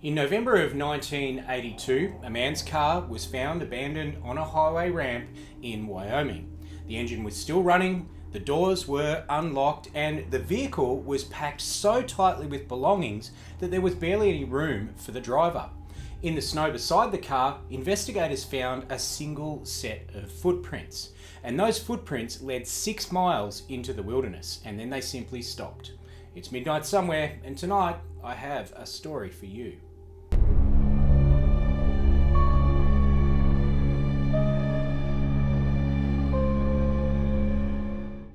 In November of 1982, a man's car was found abandoned on a highway ramp in Wyoming. The engine was still running, the doors were unlocked, and the vehicle was packed so tightly with belongings that there was barely any room for the driver. In the snow beside the car, investigators found a single set of footprints, and those footprints led 6 miles into the wilderness, and then they simply stopped. It's midnight somewhere, and tonight I have a story for you.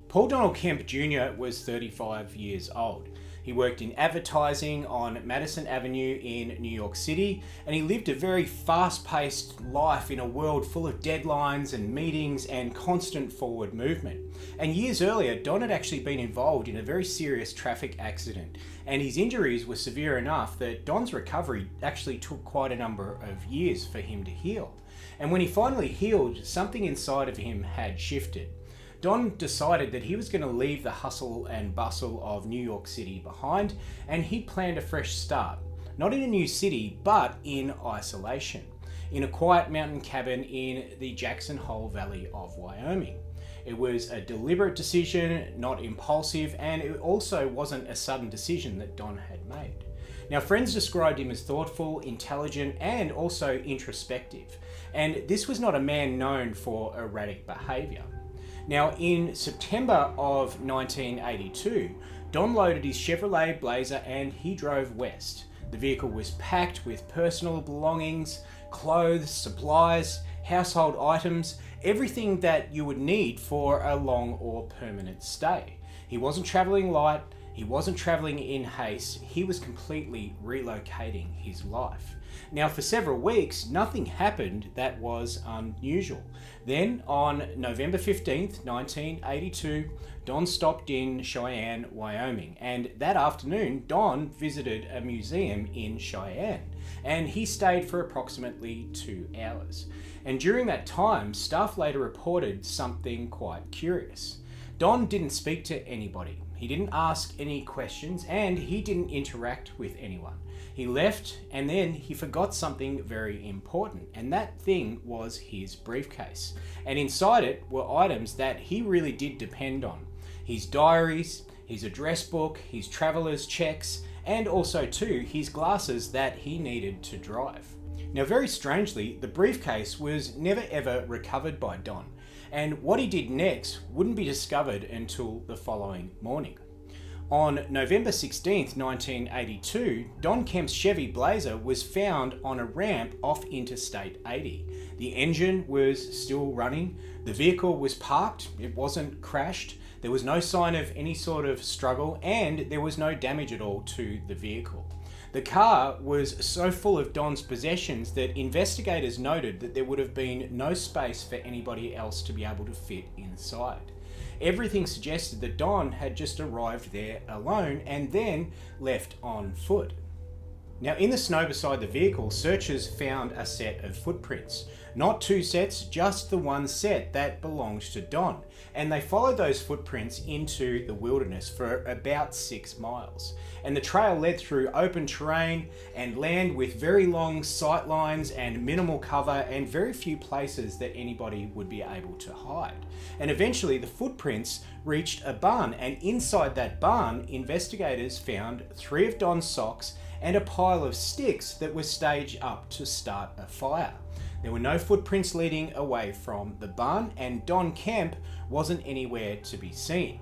Paul Donald Kemp Jr. was 35 years old. He worked in advertising on Madison Avenue in New York City, and he lived a very fast-paced life in a world full of deadlines and meetings and constant forward movement. And years earlier, Don had actually been involved in a very serious traffic accident, and his injuries were severe enough that Don's recovery actually took quite a number of years for him to heal. And when he finally healed, something inside of him had shifted. Don decided that he was going to leave the hustle and bustle of New York City behind, and he planned a fresh start. Not in a new city, but in isolation, in a quiet mountain cabin in the Jackson Hole Valley of Wyoming. It was a deliberate decision, not impulsive, and it also wasn't a sudden decision that Don had made. Now, friends described him as thoughtful, intelligent, and also introspective, and this was not a man known for erratic behaviour. Now, in September of 1982, Don loaded his Chevrolet Blazer and he drove west. The vehicle was packed with personal belongings, clothes, supplies, household items, everything that you would need for a long or permanent stay. He wasn't travelling light, he wasn't travelling in haste, he was completely relocating his life. Now, for several weeks, nothing happened that was unusual. Then, on November 15th, 1982, Don stopped in Cheyenne, Wyoming, and that afternoon, Don visited a museum in Cheyenne, and he stayed for approximately 2 hours. And during that time, staff later reported something quite curious. Don didn't speak to anybody. He didn't ask any questions, and he didn't interact with anyone. He left, and then he forgot something very important, and that thing was his briefcase. And inside it were items that he really did depend on. His diaries, his address book, his traveler's checks, and also too, his glasses that he needed to drive. Now, very strangely, the briefcase was never ever recovered by Don, and what he did next wouldn't be discovered until the following morning. On November 16th, 1982, Don Kemp's Chevy Blazer was found on a ramp off Interstate 80. The engine was still running, the vehicle was parked, it wasn't crashed, there was no sign of any sort of struggle, and there was no damage at all to the vehicle. The car was so full of Don's possessions that investigators noted that there would have been no space for anybody else to be able to fit inside. Everything suggested that Don had just arrived there alone and then left on foot. Now, in the snow beside the vehicle, searchers found a set of footprints. Not 2 sets, just the one set that belonged to Don. And they followed those footprints into the wilderness for about 6 miles. And the trail led through open terrain and land with very long sight lines and minimal cover and very few places that anybody would be able to hide. And eventually the footprints reached a barn, and inside that barn, investigators found 3 of Don's socks and a pile of sticks that were staged up to start a fire. There were no footprints leading away from the barn, and Don Kemp wasn't anywhere to be seen.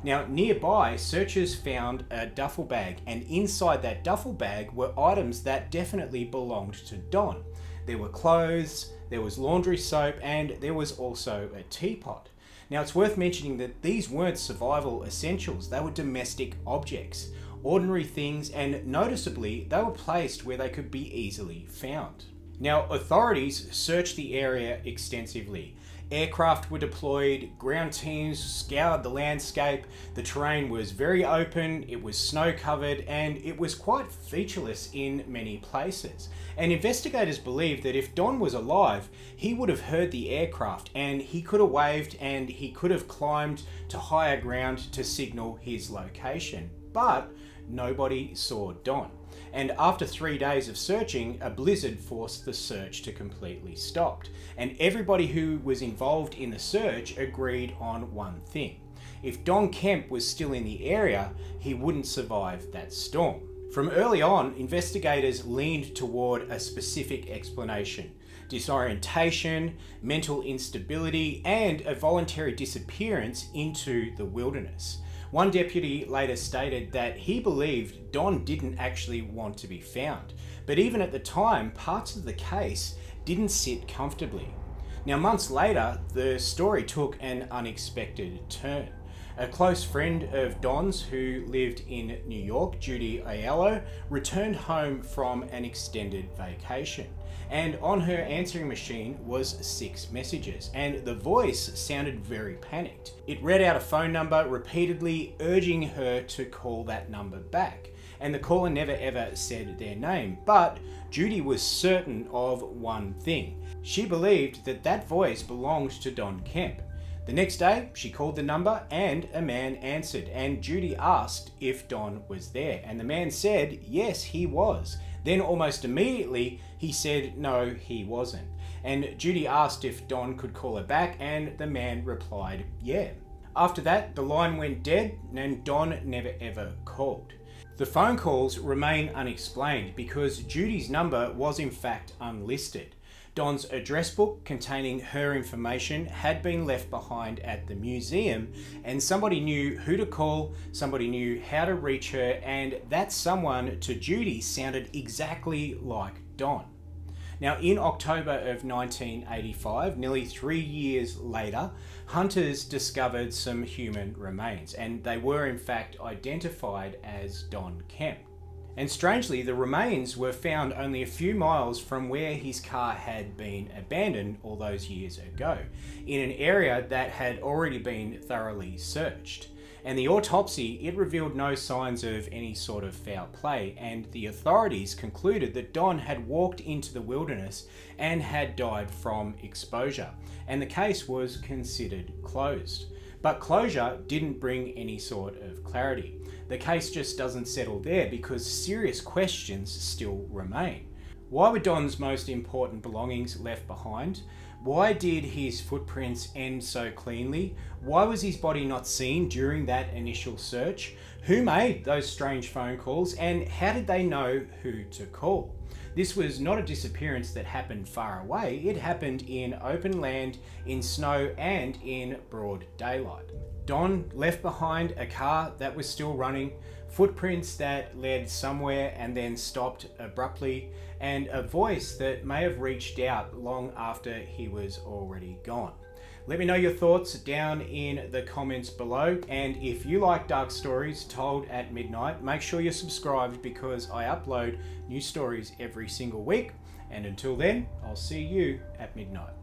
Now, nearby, searchers found a duffel bag, and inside that duffel bag were items that definitely belonged to Don. There were clothes, there was laundry soap, and there was also a teapot. Now, it's worth mentioning that these weren't survival essentials, they were domestic objects, ordinary things, and noticeably, they were placed where they could be easily found. Now, authorities searched the area extensively. Aircraft were deployed, ground teams scoured the landscape, the terrain was very open, it was snow-covered, and it was quite featureless in many places. And investigators believe that if Don was alive, he would have heard the aircraft, and he could have waved and he could have climbed to higher ground to signal his location. But nobody saw Don. And after 3 days of searching, a blizzard forced the search to completely stop. And everybody who was involved in the search agreed on one thing. If Don Kemp was still in the area, he wouldn't survive that storm. From early on, investigators leaned toward a specific explanation: disorientation, mental instability, and a voluntary disappearance into the wilderness. One deputy later stated that he believed Don didn't actually want to be found, but even at the time, parts of the case didn't sit comfortably. Now, months later, the story took an unexpected turn. A close friend of Don's who lived in New York, Judy Aiello, returned home from an extended vacation. And on her answering machine was 6 messages, and the voice sounded very panicked. It read out a phone number repeatedly, urging her to call that number back. And the caller never ever said their name, but Judy was certain of one thing. She believed that that voice belonged to Don Kemp. The next day, she called the number and a man answered, and Judy asked if Don was there, and the man said yes, he was. Then almost immediately, he said no, he wasn't. And Judy asked if Don could call her back, and the man replied yeah. After that, the line went dead, and Don never ever called. The phone calls remain unexplained because Judy's number was in fact unlisted. Don's address book containing her information had been left behind at the museum, and somebody knew who to call, somebody knew how to reach her, and that someone to Judy sounded exactly like Don. Now, in October of 1985, nearly 3 years later, hunters discovered some human remains, and they were in fact identified as Don Kemp. And strangely, the remains were found only a few miles from where his car had been abandoned all those years ago, in an area that had already been thoroughly searched. And the autopsy, it revealed no signs of any sort of foul play, and the authorities concluded that Don had walked into the wilderness and had died from exposure, and the case was considered closed. But closure didn't bring any sort of clarity. The case just doesn't settle there because serious questions still remain. Why were Don's most important belongings left behind? Why did his footprints end so cleanly? Why was his body not seen during that initial search? Who made those strange phone calls, and how did they know who to call? This was not a disappearance that happened far away. It happened in open land, in snow, and in broad daylight. Don left behind a car that was still running, footprints that led somewhere and then stopped abruptly, and a voice that may have reached out long after he was already gone. Let me know your thoughts down in the comments below, and if you like dark stories told at midnight, make sure you're subscribed because I upload new stories every single week. And until then, I'll see you at midnight.